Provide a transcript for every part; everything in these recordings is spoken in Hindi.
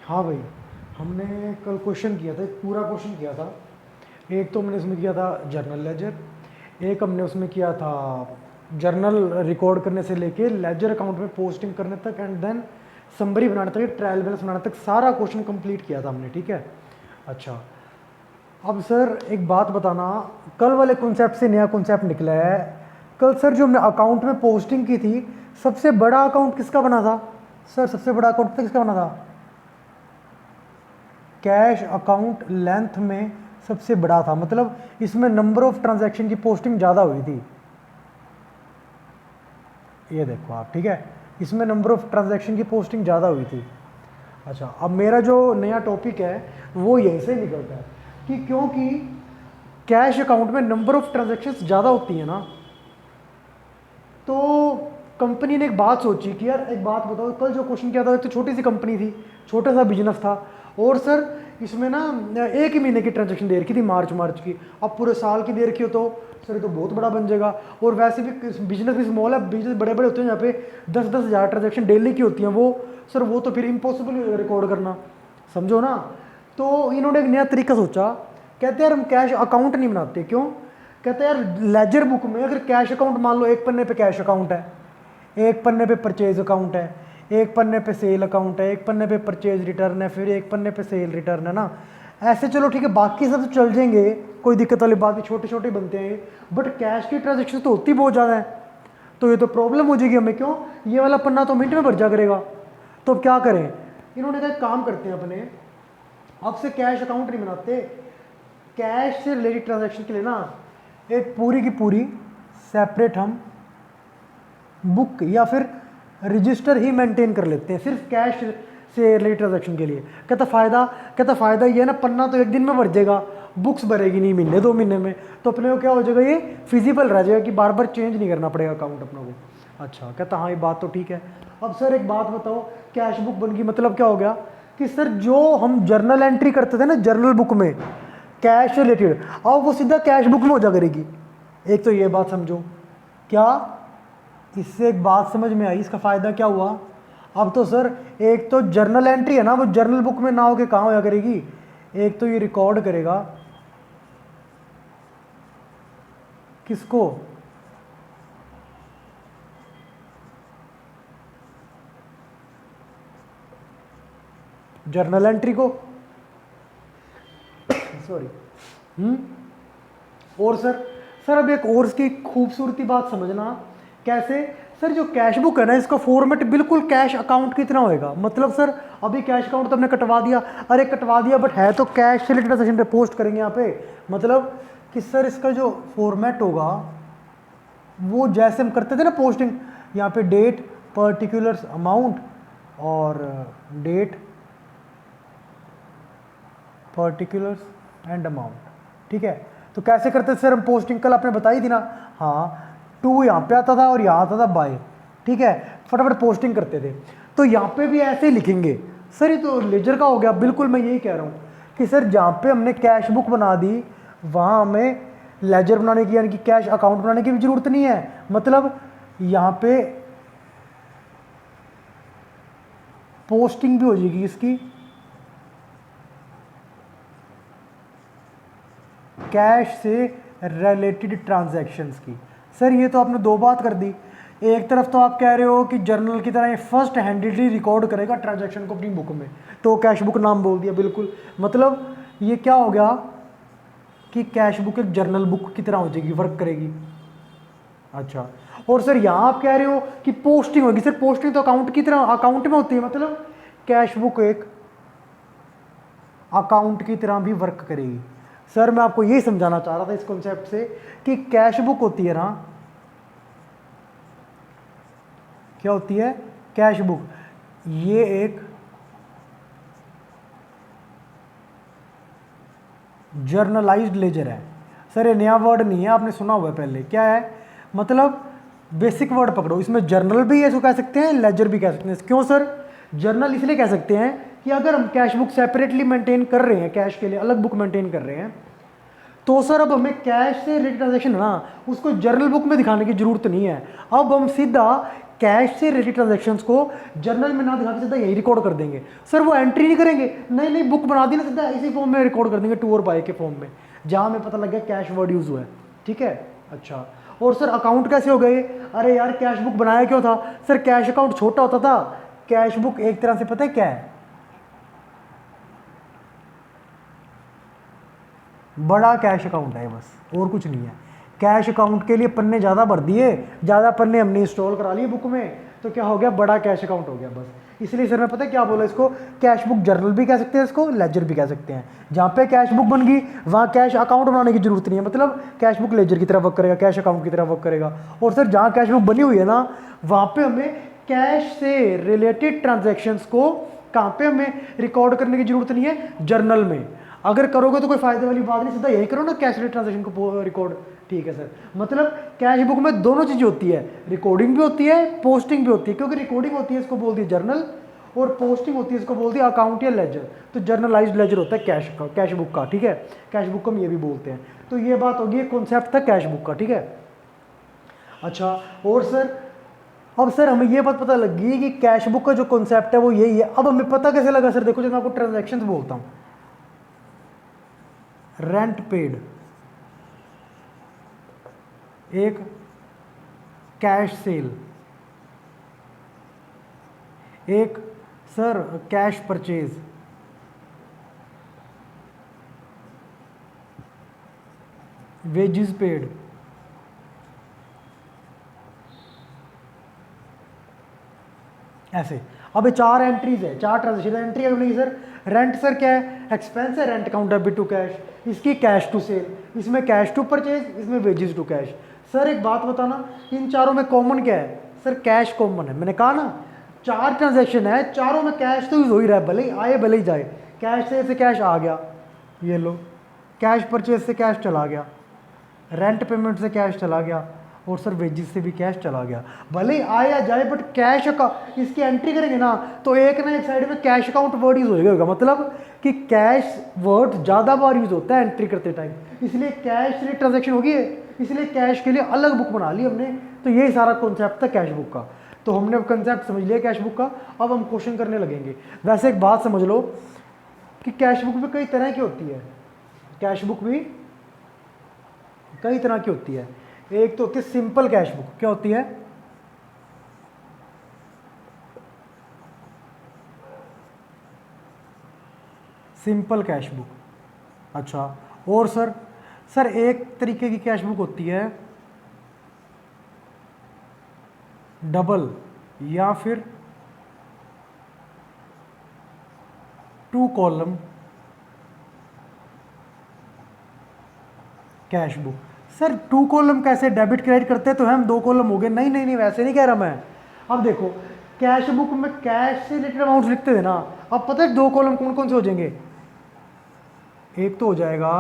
हाँ भाई, हमने कल क्वेश्चन किया था, एक पूरा क्वेश्चन किया था। एक तो हमने उसमें किया था जर्नल लेजर, एक हमने उसमें किया था जर्नल रिकॉर्ड करने से लेके लेजर अकाउंट में पोस्टिंग करने तक, एंड देन समरी बनाने तक, ट्रायल बैलेंस बनाने तक सारा क्वेश्चन कंप्लीट किया था हमने, ठीक है। अच्छा, अब सर एक बात बताना, कल वाले कॉन्सेप्ट से नया कॉन्सेप्ट निकला है। कल सर जो हमने अकाउंट में पोस्टिंग की थी, सबसे बड़ा अकाउंट किसका बना था? सर सबसे बड़ा अकाउंट किसका बना था? कैश अकाउंट लेंथ में सबसे बड़ा था, मतलब इसमें नंबर ऑफ ट्रांजैक्शन की पोस्टिंग ज़्यादा हुई थी। ये देखो आप, ठीक है, इसमें नंबर ऑफ ट्रांजैक्शन की पोस्टिंग ज़्यादा हुई थी। अच्छा, अब मेरा जो नया टॉपिक है वो यहीं से निकलता है कि क्योंकि कैश अकाउंट में नंबर ऑफ ट्रांजैक्शंस ज़्यादा होती है ना, तो कंपनी ने एक बात सोची कि यार एक बात बताओ, कल जो क्वेश्चन किया था, एक तो छोटी सी कंपनी थी, छोटा सा बिजनेस था, और सर इसमें ना एक ही महीने की ट्रांजैक्शन दे रखी थी, मार्च की। अब पूरे साल की दे रखी हो तो सर ये तो बहुत बड़ा बन जाएगा। और वैसे भी बिजनेस भी स्मॉल है, बिजनेस बड़े बड़े होते हैं, यहाँ पे 10-10 हज़ार ट्रांजैक्शन डेली की होती हैं, वो सर वो तो फिर इम्पॉसिबल रिकॉर्ड करना, समझो ना। तो इन्होंने एक नया तरीका सोचा, कहते यार हम कैश अकाउंट नहीं बनाते, क्यों? कहते यार लेजर बुक में अगर कैश अकाउंट, मान लो एक पन्ने पे कैश अकाउंट है, एक पन्ने पे परचेज अकाउंट है, एक पन्ने पे सेल अकाउंट है, एक पन्ने पे परचेज रिटर्न है, फिर एक पन्ने पे सेल रिटर्न है ना, ऐसे चलो ठीक है, बाकी सब तो चल जाएंगे, कोई दिक्कत वाली बात नहीं, छोटे छोटे बनते हैं, बट कैश की ट्रांजेक्शन तो होती बहुत ज़्यादा है, तो ये तो प्रॉब्लम हो जाएगी हमें, क्यों? ये वाला पन्ना तो मिनट में भर जा करेगा। तो अब क्या करें? इन्होंने कहा काम करते हैं अपने, अब से कैश अकाउंट नहीं बनाते, कैश से रिलेटेड ट्रांजेक्शन के लिए ना एक पूरी की पूरी सेपरेट हम बुक या फिर रजिस्टर ही मेंटेन कर लेते हैं, सिर्फ कैश से रिलेटेड ट्रांजेक्शन के लिए। कहता फ़ायदा ये है ना, पन्ना तो एक दिन में भर जाएगा, बुक्स भरेगी नहीं महीने 2 महीने में, तो अपने को क्या हो जाएगा, ये फिजिबल रह जाएगा कि बार बार चेंज नहीं करना पड़ेगा अकाउंट अपना को। अच्छा, कहता हाँ ये बात तो ठीक है। अब सर एक बात बताओ, कैश बुक बन गई, मतलब क्या हो गया कि सर जो हम जर्नल एंट्री करते थे ना जर्नल बुक में कैश रिलेटेड, अब वो सीधा कैश बुक में हो जा करेगी। एक तो ये बात समझो, क्या इससे एक बात समझ में आई, इसका फ़ायदा क्या हुआ? अब तो सर एक तो जर्नल एंट्री है ना, वो जर्नल बुक में ना हो के कहाँ होया करेगी, एक तो ये रिकॉर्ड करेगा किसको? जर्नल एंट्री को, सॉरी। और सर अब एक और इसकी खूबसूरती बात समझना, कैसे? सर जो कैश बुक है ना, इसका फॉर्मेट बिल्कुल कैश अकाउंट की तरह होएगा। मतलब सर अभी कैश अकाउंट तो हमने कटवा दिया, अरे कटवा दिया, बट है तो कैश से रिलेटेड सेशन पे पोस्ट करेंगे यहाँ पे, मतलब कि सर इसका जो फॉर्मेट होगा वो जैसे हम करते थे ना पोस्टिंग, यहाँ पे डेट, पर्टिकुलर्स, अमाउंट, और डेट, पर्टिकुलर्स एंड अमाउंट, ठीक है। तो कैसे करते थे सर हम पोस्टिंग, कल आपने बताई थी ना, हाँ, टू यहाँ पे आता था और यहाँ आता था बाय, ठीक है, फटाफट पोस्टिंग करते थे। तो यहाँ पे भी ऐसे ही लिखेंगे। सर ये तो लेजर का हो गया, बिल्कुल मैं यही कह रहा हूँ कि सर जहाँ पे हमने कैश बुक बना दी, वहाँ हमें लेजर बनाने की यानी कि कैश अकाउंट बनाने की भी जरूरत नहीं है। मतलब यहाँ पे पोस्टिंग भी हो जाएगी इसकी कैश से रिलेटेड ट्रांजैक्शंस की। सर ये तो आपने दो बात कर दी, एक तरफ तो आप कह रहे हो कि जर्नल की तरह ये फर्स्ट हैंडेडली रिकॉर्ड करेगा ट्रांजैक्शन को अपनी बुक में, तो कैश बुक नाम बोल दिया, बिल्कुल मतलब ये क्या हो गया कि कैश बुक एक जर्नल बुक की तरह हो जाएगी, वर्क करेगी। अच्छा, और सर यहाँ आप कह रहे हो कि पोस्टिंग होगी, सर पोस्टिंग तो अकाउंट की तरह अकाउंट में होती है, मतलब कैश बुक एक अकाउंट की तरह भी वर्क करेगी। सर मैं आपको यही समझाना चाह रहा था इस कॉन्सेप्ट से कि कैश बुक होती है ना, क्या होती है कैश बुक, ये एक जर्नलाइज्ड लेजर है। सर ये नया वर्ड नहीं है, आपने सुना हुआ है पहले, क्या है? मतलब बेसिक वर्ड पकड़ो, इसमें जर्नल भी इसको कह सकते हैं, लेजर भी कह सकते हैं। क्यों सर? जर्नल इसलिए कह सकते हैं कि अगर हम कैश बुक सेपरेटली मेंटेन कर रहे हैं, कैश के लिए अलग बुक मेंटेन कर रहे हैं, तो सर अब हमें कैश से रिलेटेड ट्रांजेक्शन है ना, उसको जर्नल बुक में दिखाने की जरूरत नहीं है। अब हम सीधा कैश से रिलेटेड ट्रांजेक्शन्स को जर्नल में ना दिखा के सीधा यही रिकॉर्ड कर देंगे। सर वो एंट्री नहीं करेंगे, नहीं नहीं बुक बना दी ना, सीधा इसी फॉर्म में रिकॉर्ड कर देंगे, टू और बाय के फॉर्म में, जहाँ हमें पता लग गया कैश वर्ड यूज हुआ है। ठीक है, अच्छा। और सर अकाउंट कैसे हो गए? अरे यार कैश बुक बनाया क्यों था? सर कैश अकाउंट छोटा होता था, कैश बुक एक तरह से पता है क्या है, बड़ा कैश अकाउंट है बस, और कुछ नहीं है। कैश अकाउंट के लिए पन्ने ज़्यादा भर दिए, ज़्यादा पन्ने हमने इंस्टॉल करा लिए बुक में, तो क्या हो गया, बड़ा कैश अकाउंट हो गया बस। इसलिए सर मैं पता है क्या बोला इसको, कैश बुक जर्नल भी कह सकते हैं, इसको लेजर भी कह सकते हैं। जहाँ पे कैश बुक बन गई वहाँ कैश अकाउंट बनाने की जरूरत नहीं है, मतलब कैश बुक लेजर की तरह वर्क करेगा, कैश अकाउंट की तरह वर्क करेगा। और सर जहाँ कैश बुक बनी हुई है ना, वहाँ पे हमें कैश से रिलेटेड ट्रांजेक्शन्स को कहाँ पे हमें रिकॉर्ड करने की जरूरत नहीं है, जर्नल में। अगर करोगे तो कोई फायदे वाली बात नहीं, सीधा यही करो ना कैश रिलेटेड ट्रांजेक्शन को रिकॉर्ड। ठीक है सर, मतलब कैश बुक में दोनों चीजें होती है, रिकॉर्डिंग भी होती है, पोस्टिंग भी होती है। क्योंकि रिकॉर्डिंग होती है इसको बोल दी जर्नल, और पोस्टिंग होती है इसको बोल दिया अकाउंट या लेजर। तो जर्नलाइज्ड लेजर होता है कैश का, कैश बुक का। ठीक है, कैश बुक को हम ये भी बोलते हैं। तो ये बात होगी, कॉन्सेप्ट था कैश बुक का। ठीक है, अच्छा। और सर अब सर हमें ये बात पता लग गई कि कैश बुक का जो कॉन्सेप्ट है वो यही है। अब हमें पता कैसे लगा? सर देखो, जब मैं आपको ट्रांजैक्शंस बोलता हूं, रेंट पेड एक कैश सेल, एक sir cash purchase, wages paid, ऐसे। अब ये चार एंट्रीज है, चार ट्रांजेक्शन एंट्री है बनेगी सर। रेंट सर क्या है, एक्सपेंस है, rent count debit to cash, इसकी कैश टू सेल, इसमें कैश टू परचेज, इसमें वेजेस टू कैश। सर एक बात बताना, इन चारों में कॉमन क्या है? सर कैश कॉमन है। मैंने कहा ना चार ट्रांजेक्शन है, चारों में कैश तो यूज हो ही रहा है, भले ही आए भले ही जाए। कैश से कैश आ गया, ये लो, कैश परचेज से कैश चला गया, रेंट पेमेंट से कैश चला गया, और सर वेजेस से भी कैश चला गया। भले ही आए या जाए, बट कैश अकाउंट इसकी एंट्री करेंगे ना, तो एक ना एक साइड में कैश अकाउंट वर्ड यूज होगा। मतलब कि कैश वर्ड ज़्यादा बार यूज होता है एंट्री करते टाइम, इसलिए कैश से ट्रांजेक्शन होगी, इसलिए कैश के लिए अलग बुक बना ली हमने। तो यही सारा कॉन्सेप्ट था कैश बुक का। तो हमने अब कंसेप्ट समझ लिया कैश बुक का, अब हम क्वेश्चन करने लगेंगे। वैसे एक बात समझ लो कि कैश बुक भी कई तरह की होती है, कैश बुक भी कई तरह की होती है। एक तो होती है सिंपल कैश बुक, क्या होती है? Simple cash book. अच्छा, और सर एक तरीके की कैश बुक होती है डबल या फिर two column cash book. Sir two column कैसे, डेबिट क्रेडिट करते हैं तो हम दो कॉलम हो गए? नहीं नहीं नहीं, वैसे नहीं कह रहा मैं। अब देखो, कैश बुक में कैश से रिलेटेड अमाउंट लिखते थे ना, अब पता है दो कॉलम कौन कौन से हो जाएंगे? एक तो हो जाएगा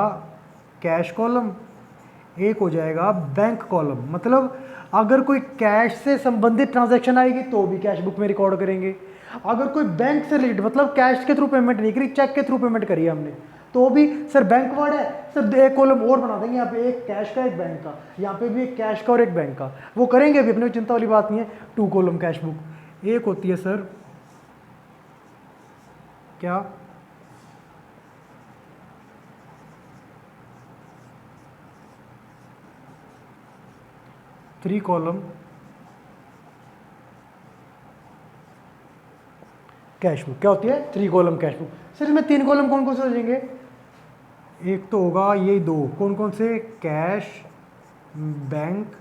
कैश कॉलम, एक हो जाएगा बैंक कॉलम। मतलब अगर कोई कैश से संबंधित ट्रांजैक्शन आएगी तो भी कैश बुक में रिकॉर्ड करेंगे। अगर कोई बैंक से रिलेटेड, मतलब कैश के थ्रू पेमेंट नहीं करी, चेक के थ्रू पेमेंट करी हमने, तो भी सर बैंक वर्ड है, सर एक कॉलम और बना देंगे यहाँ पे, एक कैश का एक बैंक का, यहाँ पे भी एक कैश का और एक बैंक का, वो करेंगे भी, अपने चिंता वाली बात नहीं है। Two column cash book. एक होती है सर क्या, थ्री कॉलम कैश बुक। क्या होती है? Three column cash book. Sir इसमें तीन कॉलम कौन कौन से हो जाएंगे? एक तो होगा ये दो, कौन कौन से? कैश, बैंक,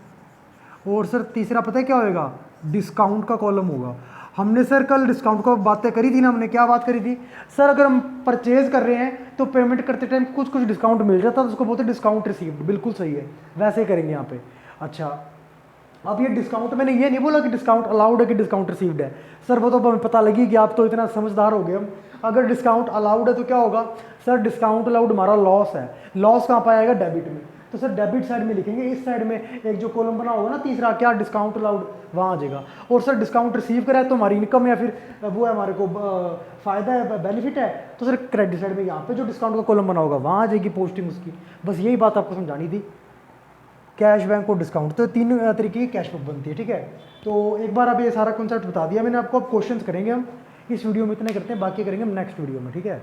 और सर तीसरा पता है क्या होएगा? डिस्काउंट का कॉलम होगा। हमने सर कल डिस्काउंट का बातें करी थी ना, हमने क्या बात करी थी? सर अगर हम परचेज कर रहे हैं तो पेमेंट करते टाइम कुछ कुछ डिस्काउंट मिल जाता है, तो उसको बोलते हैं डिस्काउंट रिसीव्ड। बिल्कुल सही है, वैसे ही करेंगे यहाँ पे। अच्छा, अब ये डिस्काउंट, मैंने ये नहीं बोला कि डिस्काउंट अलाउड है कि डिस्काउंट रिसीव्ड है। सर वो तो हमें पता लगी कि आप तो इतना समझदार हो गए हम। अगर डिस्काउंट अलाउड है तो क्या होगा? सर डिस्काउंट अलाउड हमारा लॉस है, लॉस कहाँ पाएगा? डेबिट में। तो सर डेबिट साइड में लिखेंगे, इस साइड में एक जो कॉलम बना होगा ना तीसरा, क्या? डिस्काउंट अलाउड, वहाँ आ जाएगा। और सर डिस्काउंट रिसीव करा है तो हमारी इनकम या फिर वो है, हमारे को फायदा है, बेनिफिट है, तो सर क्रेडिट साइड में यहाँ पे जो डिस्काउंट का कॉलम बना होगा वहाँ आ जाएगी पोस्टिंग उसकी। बस यही बात आपको समझानी थी। कैश बैंक और डिस्काउंट, तो तीन तरीके की कैश बुक बनती है, ठीक है। तो एक बार अब ये सारा कॉन्सेप्ट बता दिया मैंने आपको, अब क्वेश्चंस करेंगे हम इस वीडियो में, इतने करते हैं, बाकी करेंगे हम नेक्स्ट वीडियो में, ठीक है।